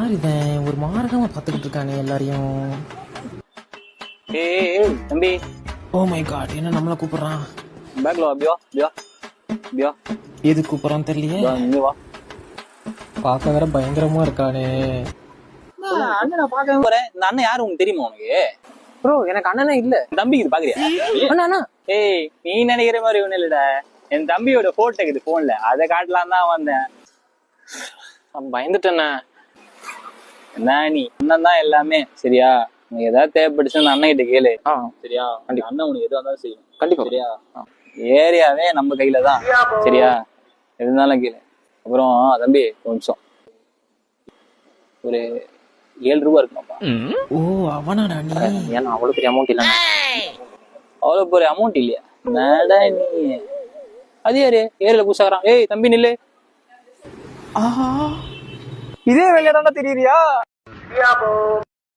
யார் இவன் ஒரு மார்க்கமா பார்த்துக்கிட்டு இருக்கானே எல்லாரையும். ஏய் தம்பி, ஓ மை காட், என்ன நம்மள கூப்பிடுறான்? பேக்ல வா, பியோ பியோ பியோ. எது கூப்பிடுறான்னு தெரியலையே. இங்க வா. பார்க்க வேற பயங்கரமா இருக்கானே. அண்ணன் நான் பார்க்க போறேன். இந்த அண்ணன் யாரு உனக்கு தெரியுமா உனக்கு? ப்ரோ எனக்கு அண்ணனே இல்ல. தம்பி இது பாக்குறியா? அண்ணா ஏய் நீ நினைக்கிற மாதிரி ஒண்ணு இல்லடா. என் தம்பியோட போட்டோ இருக்குது போன்ல, அதை காட்டலாம் தான் வந்தேன். பயந்துட்டேண்ணே. என்ன நீ அண்ணன் தான் எல்லாமே. சரியா, உனக்கு ஏதாவது தேவைப்படுச்சு அந்த அண்ணன் கிட்ட கேளு. சரியா, அண்ணன் உனக்கு எதுவும் இருந்தாலும் செய்யும். கண்டிப்பா. சரியா, ஏரியாவே நம்ம கையில தான். சரியா, எதுனாலும் கேளு. அப்புறம் தம்பி ஒரு நிமிஷம், ஒரு 7 ரூபா இருக்குமாப்பா. ஓ அவனாடா நீ? ஏன்னா அவ்வளவு பெரிய அமௌண்ட் இல்ல. அவ்வளவு பெரிய அமௌண்ட் இல்லையா? மேடா நீ அது யாரு ஏரியில பூசாக்குறான்? ஏய் தம்பி நில்லு. ஆஹா, இதே வேலையா தாண்டா தெரியுறியா?